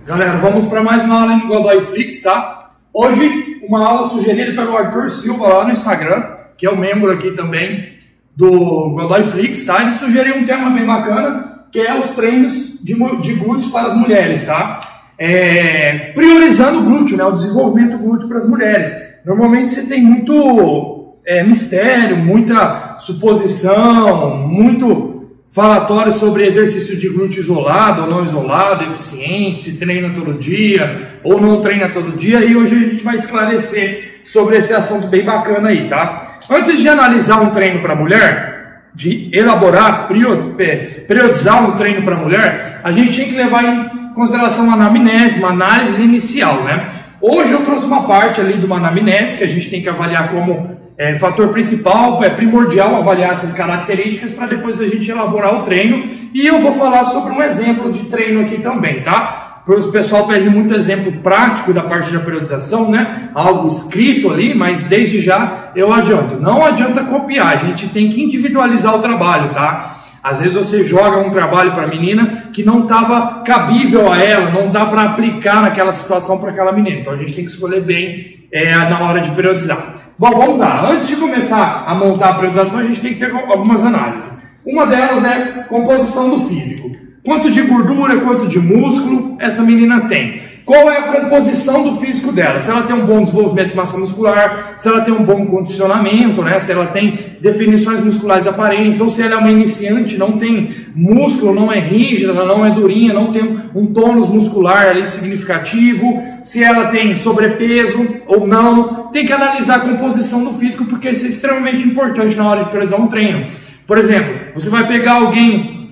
Galera, vamos para mais uma aula no Godoy Flix, tá? Hoje, uma aula sugerida pelo Arthur Silva lá no Instagram, que é um membro aqui também do Godoy Flix, tá? Ele sugeriu um tema bem bacana, que é os treinos de glúteos para as mulheres, tá? Priorizando o glúteo, né? O desenvolvimento glúteo para as mulheres. Normalmente você tem muito mistério, muita suposição, muito falatório sobre exercício de glúteo isolado ou não isolado, eficiente, se treina todo dia ou não treina todo dia, e hoje a gente vai esclarecer sobre esse assunto bem bacana aí, tá? Antes de analisar um treino para mulher, de elaborar, periodizar um treino para mulher, a gente tem que levar em consideração uma anamnese, uma análise inicial, né? Hoje eu trouxe uma parte ali de uma anamnese que a gente tem que avaliar como fator principal, é primordial avaliar essas características para depois a gente elaborar o treino. E eu vou falar sobre um exemplo de treino aqui também, tá? O pessoal pede muito exemplo prático da parte da periodização, né? Algo escrito ali, mas desde já eu adianto. Não adianta copiar, a gente tem que individualizar o trabalho, tá? Às vezes você joga um trabalho para a menina que não estava cabível a ela, não dá para aplicar naquela situação para aquela menina. Então a gente tem que escolher bem na hora de periodizar. Bom, vamos lá. Antes de começar a montar a periodização, a gente tem que ter algumas análises. Uma delas é composição do físico. Quanto de gordura, quanto de músculo essa menina tem? Qual é a composição do físico dela? Se ela tem um bom desenvolvimento de massa muscular, se ela tem um bom condicionamento, né? Se ela tem definições musculares aparentes, ou se ela é uma iniciante, não tem músculo, não é rígida, não é durinha, não tem um tônus muscular ali significativo, se ela tem sobrepeso ou não. Tem que analisar a composição do físico, porque isso é extremamente importante na hora de periodizar um treino. Por exemplo, você vai pegar alguém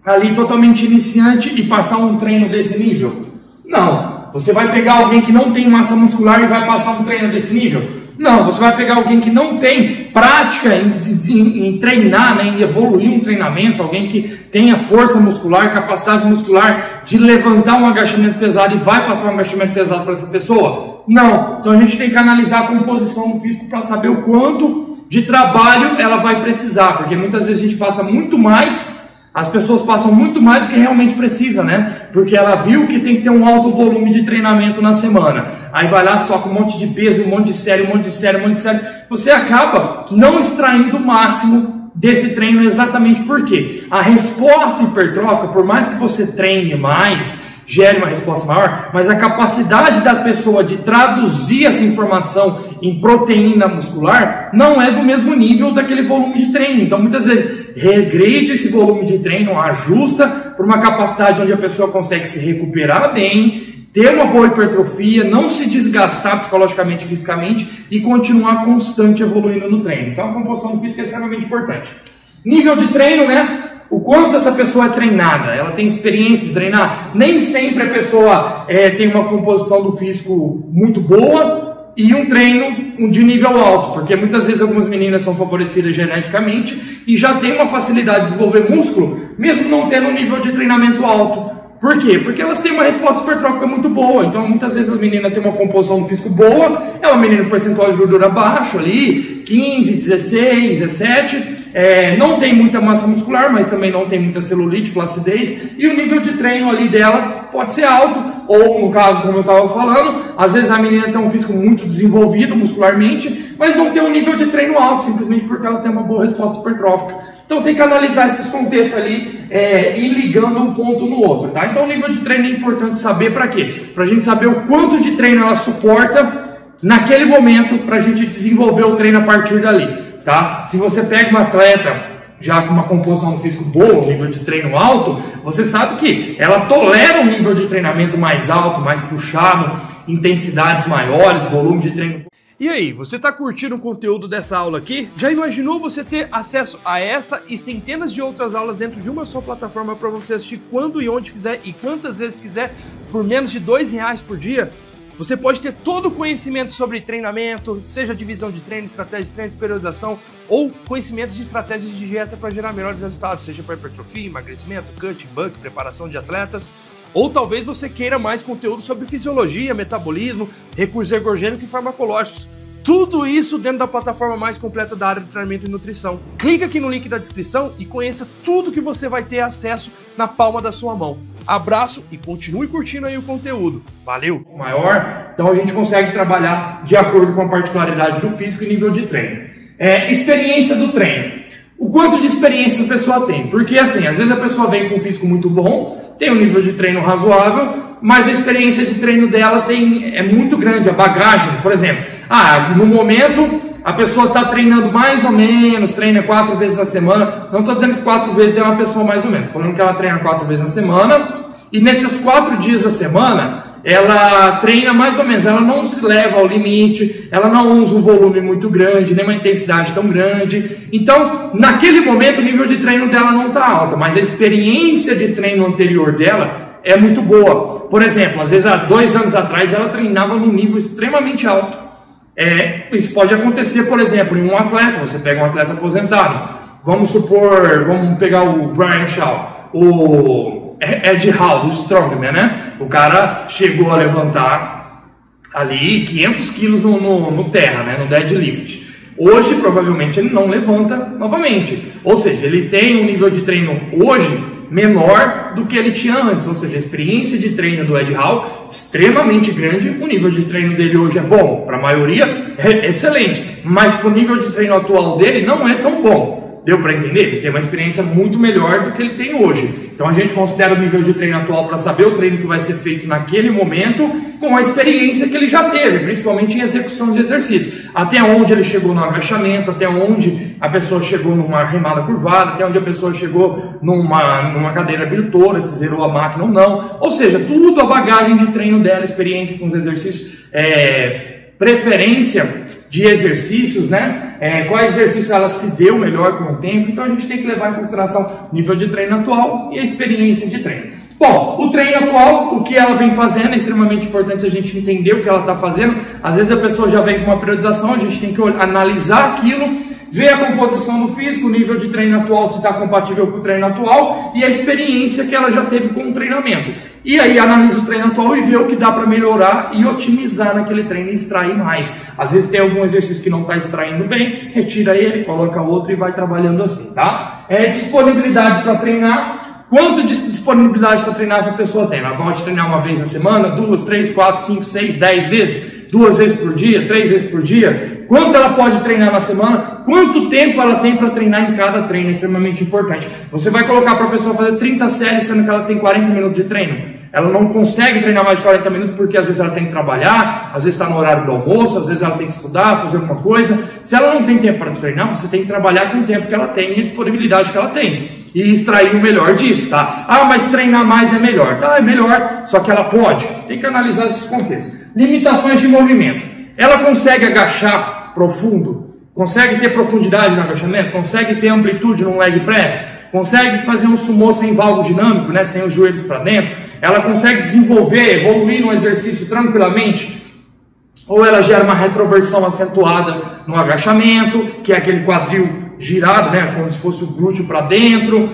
ali totalmente iniciante e passar um treino desse nível? Não. Você vai pegar alguém que não tem massa muscular e vai passar um treino desse nível? Não. Você vai pegar alguém que não tem prática em treinar, né, em evoluir um treinamento, alguém que tenha força muscular, capacidade muscular de levantar um agachamento pesado e vai passar um agachamento pesado para essa pessoa? Não. Então a gente tem que analisar a composição do físico para saber o quanto de trabalho ela vai precisar, porque muitas vezes a gente passa muito mais. As pessoas passam muito mais do que realmente precisa, né? Porque ela viu que tem que ter um alto volume de treinamento na semana. Aí vai lá só com um monte de peso, um monte de série, um monte de série, um monte de série. Você acaba não extraindo o máximo desse treino, exatamente porque a resposta hipertrófica, por mais que você treine mais, gere uma resposta maior, mas a capacidade da pessoa de traduzir essa informação em proteína muscular não é do mesmo nível daquele volume de treino. Então muitas vezes regride esse volume de treino, ajusta para uma capacidade onde a pessoa consegue se recuperar bem, ter uma boa hipertrofia, não se desgastar psicologicamente e fisicamente e continuar constante evoluindo no treino. Então a composição física é extremamente importante. Nível de treino, né? O quanto essa pessoa é treinada, ela tem experiência de treinar. Nem sempre a pessoa tem uma composição do físico muito boa e um treino de nível alto, porque muitas vezes algumas meninas são favorecidas geneticamente e já tem uma facilidade de desenvolver músculo, mesmo não tendo um nível de treinamento alto. Por quê? Porque elas têm uma resposta hipertrófica muito boa. Então muitas vezes a menina tem uma composição do físico boa, é uma menina com percentual de gordura baixo ali, 15, 16, 17, não tem muita massa muscular, mas também não tem muita celulite, flacidez, e o nível de treino ali dela pode ser alto, ou no caso, como eu estava falando, às vezes a menina tem um físico muito desenvolvido muscularmente, mas não tem um nível de treino alto, simplesmente porque ela tem uma boa resposta hipertrófica. Então tem que analisar esses contextos ali e ir ligando um ponto no outro, tá? Então o nível de treino é importante saber para quê? Para a gente saber o quanto de treino ela suporta naquele momento para a gente desenvolver o treino a partir dali, tá? Se você pega uma atleta já com uma composição físico boa, um nível de treino alto, você sabe que ela tolera um nível de treinamento mais alto, mais puxado, intensidades maiores, volume de treino. E aí, você tá curtindo o conteúdo dessa aula aqui? Já imaginou você ter acesso a essa e centenas de outras aulas dentro de uma só plataforma para você assistir quando e onde quiser e quantas vezes quiser por menos de R$2 por dia? Você pode ter todo o conhecimento sobre treinamento, seja divisão de treino, estratégia de treino, periodização ou conhecimento de estratégias de dieta para gerar melhores resultados, seja para hipertrofia, emagrecimento, cut, bulk, preparação de atletas. Ou talvez você queira mais conteúdo sobre fisiologia, metabolismo, recursos ergogênicos e farmacológicos. Tudo isso dentro da plataforma mais completa da área de treinamento e nutrição. Clica aqui no link da descrição e conheça tudo que você vai ter acesso na palma da sua mão. Abraço e continue curtindo aí o conteúdo. Valeu! Maior, então a gente consegue trabalhar de acordo com a particularidade do físico e nível de treino. Experiência do treino. O quanto de experiência a pessoa tem? Porque assim, às vezes a pessoa vem com um físico muito bom, tem um nível de treino razoável, mas a experiência de treino dela é muito grande, a bagagem, por exemplo. No momento a pessoa está treinando mais ou menos, treina 4 vezes na semana. Não estou dizendo que 4 vezes é uma pessoa mais ou menos, estou falando que ela treina 4 vezes na semana, e nesses 4 dias da semana ela treina mais ou menos, ela não se leva ao limite, ela não usa um volume muito grande, nem uma intensidade tão grande. Então, naquele momento, o nível de treino dela não está alto, mas a experiência de treino anterior dela é muito boa. Por exemplo, às vezes há 2 anos atrás ela treinava num nível extremamente alto. Isso pode acontecer, por exemplo, em um atleta. Você pega um atleta aposentado, vamos pegar o Brian Shaw, o Ed Hall, do Strongman, né? O cara chegou a levantar ali 500 quilos no terra, né? No deadlift. Hoje, provavelmente, ele não levanta novamente. Ou seja, ele tem um nível de treino hoje menor do que ele tinha antes. Ou seja, a experiência de treino do Ed Hall extremamente grande. O nível de treino dele hoje é bom. Para a maioria, é excelente. Mas para o nível de treino atual dele, não é tão bom. Deu para entender? Ele tem uma experiência muito melhor do que ele tem hoje. Então a gente considera o nível de treino atual para saber o treino que vai ser feito naquele momento com a experiência que ele já teve, principalmente em execução de exercício. Até onde ele chegou no agachamento, até onde a pessoa chegou numa remada curvada, até onde a pessoa chegou numa cadeira abdutora, se zerou a máquina ou não. Ou seja, tudo a bagagem de treino dela, experiência com os exercícios, preferência de exercícios, né? Quais exercícios ela se deu melhor com o tempo. Então a gente tem que levar em consideração o nível de treino atual e a experiência de treino. Bom, o treino atual, o que ela vem fazendo, é extremamente importante a gente entender o que ela está fazendo. Às vezes a pessoa já vem com uma periodização, a gente tem que analisar aquilo, ver a composição do físico, o nível de treino atual, se está compatível com o treino atual e a experiência que ela já teve com o treinamento. E aí analisa o treino atual e vê o que dá para melhorar e otimizar naquele treino e extrair mais. Às vezes tem algum exercício que não está extraindo bem, retira ele, coloca outro e vai trabalhando assim, tá? Disponibilidade para treinar. Quanto de disponibilidade para treinar essa pessoa tem? Ela pode treinar uma vez na semana, 2, 3, 4, 5, 6, 10 vezes? 2 vezes por dia, 3 vezes por dia? Quanto ela pode treinar na semana? Quanto tempo ela tem para treinar em cada treino? É extremamente importante. Você vai colocar para a pessoa fazer 30 séries, sendo que ela tem 40 minutos de treino. Ela não consegue treinar mais de 40 minutos porque às vezes ela tem que trabalhar, às vezes está no horário do almoço, às vezes ela tem que estudar, fazer alguma coisa. Se ela não tem tempo para treinar, você tem que trabalhar com o tempo que ela tem e a disponibilidade que ela tem. E extrair o melhor disso, tá? Mas treinar mais é melhor. Tá, é melhor, só que ela pode. Tem que analisar esses contextos. Limitações de movimento. Ela consegue agachar profundo? Consegue ter profundidade no agachamento? Consegue ter amplitude no leg press? Consegue fazer um sumô sem valgo dinâmico, né? Sem os joelhos para dentro? Ela consegue desenvolver, evoluir no exercício tranquilamente? Ou ela gera uma retroversão acentuada no agachamento, que é aquele quadril girado, né, como se fosse o glúteo para dentro,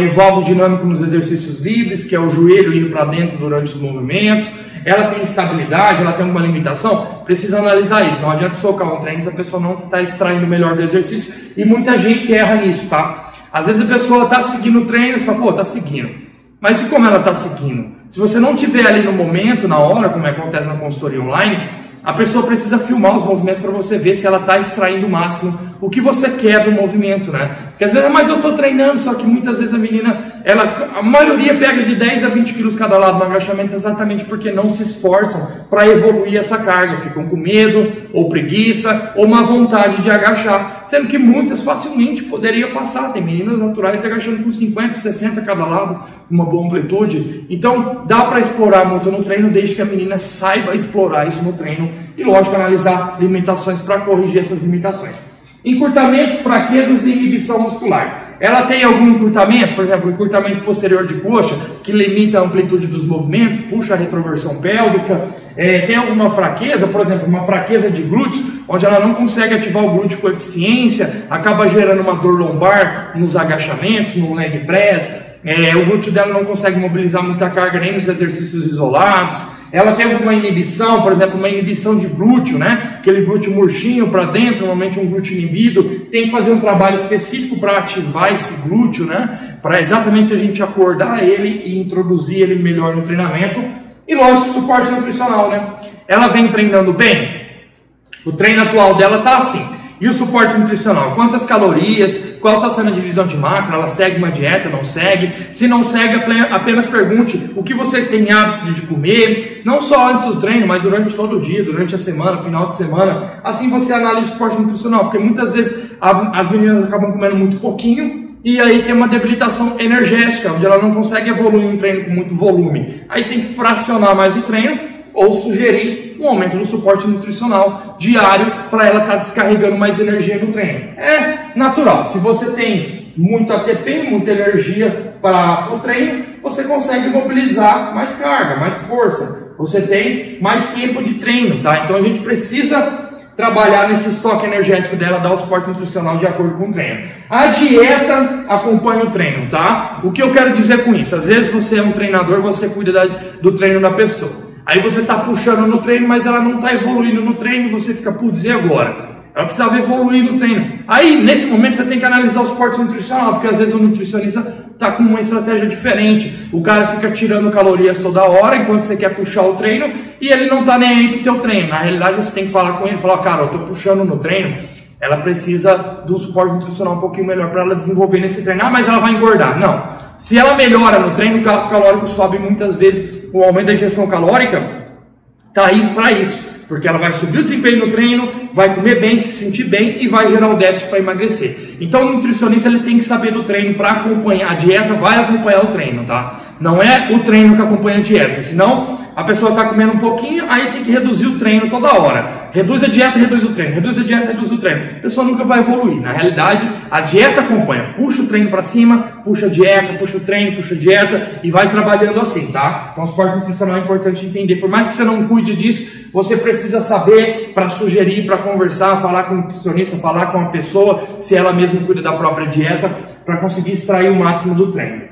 o valgo dinâmico nos exercícios livres, que é o joelho indo para dentro durante os movimentos. Ela tem estabilidade, ela tem alguma limitação? Precisa analisar isso. Não adianta socar um treino se a pessoa não está extraindo o melhor do exercício. E muita gente erra nisso, tá? Às vezes a pessoa está seguindo o treino e você fala, pô, está seguindo. Mas e como ela está seguindo? Se você não estiver ali no momento, na hora, como acontece na consultoria online, a pessoa precisa filmar os movimentos para você ver se ela está extraindo o máximo, o que você quer do movimento, né? Porque às vezes, mas eu estou treinando, só que muitas vezes a menina, a maioria pega de 10 a 20 quilos cada lado no agachamento exatamente porque não se esforçam para evoluir essa carga, ficam com medo, ou preguiça, ou má vontade de agachar, sendo que muitas facilmente poderiam passar. Tem meninas naturais agachando com 50, 60 cada lado, uma boa amplitude. Então, dá para explorar muito no treino, desde que a menina saiba explorar isso no treino. E lógico, analisar limitações para corrigir essas limitações. Encurtamentos, fraquezas e inibição muscular. Ela tem algum encurtamento, por exemplo, o encurtamento posterior de coxa, que limita a amplitude dos movimentos, puxa a retroversão pélvica. Tem alguma fraqueza, por exemplo, uma fraqueza de glúteos, onde ela não consegue ativar o glúteo com eficiência, acaba gerando uma dor lombar nos agachamentos, no leg press. O glúteo dela não consegue mobilizar muita carga nem nos exercícios isolados. ela tem alguma inibição, por exemplo, uma inibição de glúteo, né? Aquele glúteo murchinho para dentro, normalmente um glúteo inibido, tem que fazer um trabalho específico para ativar esse glúteo, né? Para exatamente a gente acordar ele e introduzir ele melhor no treinamento. E lógico, suporte nutricional, né? Ela vem treinando bem, o treino atual dela tá assim. E o suporte nutricional? Quantas calorias? Qual está sendo a divisão de macro? Ela segue uma dieta? Não segue? Se não segue, apenas pergunte o que você tem hábito de comer, não só antes do treino, mas durante todo o dia, durante a semana, final de semana. Assim você analisa o suporte nutricional, porque muitas vezes as meninas acabam comendo muito pouquinho e aí tem uma debilitação energética, onde ela não consegue evoluir um treino com muito volume. Aí tem que fracionar mais o treino ou sugerir um aumento no suporte nutricional diário para ela estar descarregando mais energia no treino. É natural, se você tem muito ATP, muita energia para o treino, você consegue mobilizar mais carga, mais força, você tem mais tempo de treino, tá? Então a gente precisa trabalhar nesse estoque energético dela, dar o suporte nutricional de acordo com o treino. A dieta acompanha o treino, tá? O que eu quero dizer com isso? Às vezes você é um treinador, você cuida do treino da pessoa. Aí você está puxando no treino, mas ela não está evoluindo no treino, você fica, putz, e agora? Ela precisava evoluir no treino. Aí, nesse momento, você tem que analisar o suporte nutricional, porque às vezes o nutricionista está com uma estratégia diferente. O cara fica tirando calorias toda hora, enquanto você quer puxar o treino, e ele não está nem aí pro teu treino. Na realidade, você tem que falar com ele, falar, cara, eu estou puxando no treino, ela precisa do suporte nutricional um pouquinho melhor para ela desenvolver nesse treino. Ah, mas ela vai engordar. Não. Se ela melhora no treino, o gasto calórico sobe muitas vezes. O aumento da ingestão calórica está aí para isso, porque ela vai subir o desempenho no treino, vai comer bem, se sentir bem e vai gerar o déficit para emagrecer. Então o nutricionista ele tem que saber do treino para acompanhar, a dieta vai acompanhar o treino, tá? Não é o treino que acompanha a dieta, senão a pessoa está comendo um pouquinho, aí tem que reduzir o treino toda hora. Reduz a dieta, reduz o treino, reduz a dieta, reduz o treino. A pessoa nunca vai evoluir. Na realidade, a dieta acompanha. Puxa o treino para cima, puxa a dieta, puxa o treino, puxa a dieta e vai trabalhando assim, tá? Então, o suporte nutricional é importante entender. Por mais que você não cuide disso, você precisa saber para sugerir, para conversar, falar com o nutricionista, falar com a pessoa, se ela mesma cuida da própria dieta, para conseguir extrair o máximo do treino.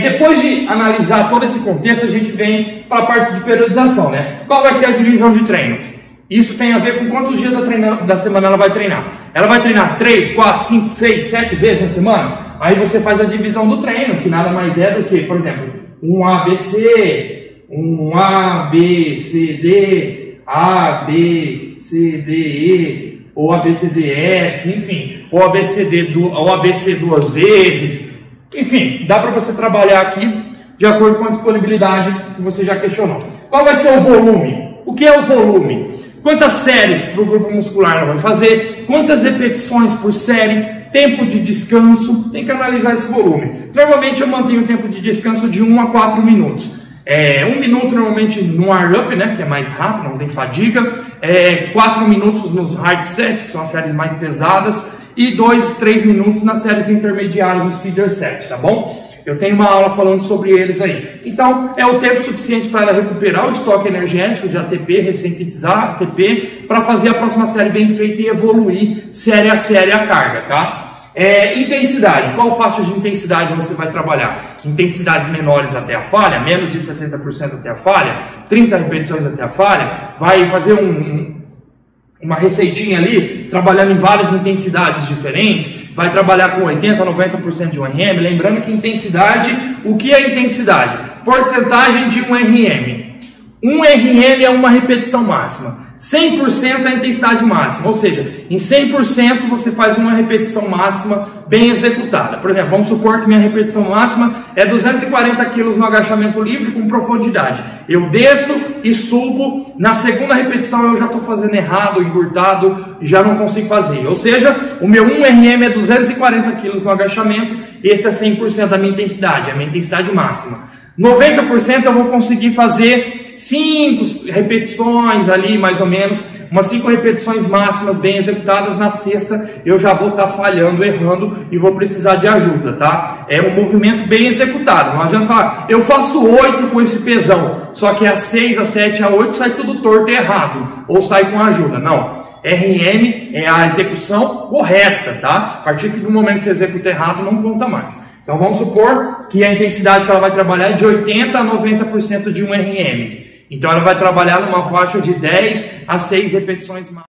Depois de analisar todo esse contexto, a gente vem para a parte de periodização, né? Qual vai ser a divisão de treino? Isso tem a ver com quantos dias da semana ela vai treinar. Ela vai treinar 3, 4, 5, 6, 7 vezes na semana? Aí você faz a divisão do treino, que nada mais é do que, por exemplo, um ABC, um ABCD, ABCDE, ou ABCDF, enfim, ou ABC duas vezes. Enfim, dá para você trabalhar aqui de acordo com a disponibilidade que você já questionou. Qual vai ser o volume? O que é o volume? Quantas séries para o grupo muscular ela vai fazer? Quantas repetições por série? Tempo de descanso? Tem que analisar esse volume. Normalmente eu mantenho o tempo de descanso de 1 a 4 minutos. 1 minuto normalmente no warm-up, né, que é mais rápido, não tem fadiga. 4 minutos nos hard sets, que são as séries mais pesadas. E 2, 3 minutos nas séries intermediárias, os feeder set, tá bom? Eu tenho uma aula falando sobre eles aí. Então, é o tempo suficiente para ela recuperar o estoque energético de ATP, ressintetizar ATP, para fazer a próxima série bem feita e evoluir série a série a carga, tá? Intensidade. Qual faixa de intensidade você vai trabalhar? Intensidades menores até a falha, menos de 60% até a falha, 30 repetições até a falha, vai fazer uma receitinha ali, trabalhando em várias intensidades diferentes, vai trabalhar com 80% a 90% de um RM, lembrando que intensidade, o que é intensidade? Porcentagem de um RM. Um RM é uma repetição máxima. 100% é a intensidade máxima, ou seja, em 100% você faz uma repetição máxima bem executada. Por exemplo, vamos supor que minha repetição máxima é 240 kg no agachamento livre com profundidade. Eu desço e subo, na segunda repetição eu já estou fazendo errado, encurtado, já não consigo fazer. Ou seja, o meu 1RM é 240 kg no agachamento, esse é 100% da minha intensidade, é a minha intensidade máxima. 90% eu vou conseguir fazer 5 repetições ali, mais ou menos, umas 5 repetições máximas bem executadas. Na sexta eu já vou estar falhando, errando e vou precisar de ajuda, tá? É um movimento bem executado, não adianta falar, eu faço 8 com esse pesão, só que a 6, a 7, a 8 sai tudo torto e errado, ou sai com ajuda, não. RM é a execução correta, tá? A partir do momento que você executa errado, não conta mais. Então vamos supor que a intensidade que ela vai trabalhar é de 80% a 90% de um RM. Então ela vai trabalhar numa faixa de 10 a 6 repetições máximas.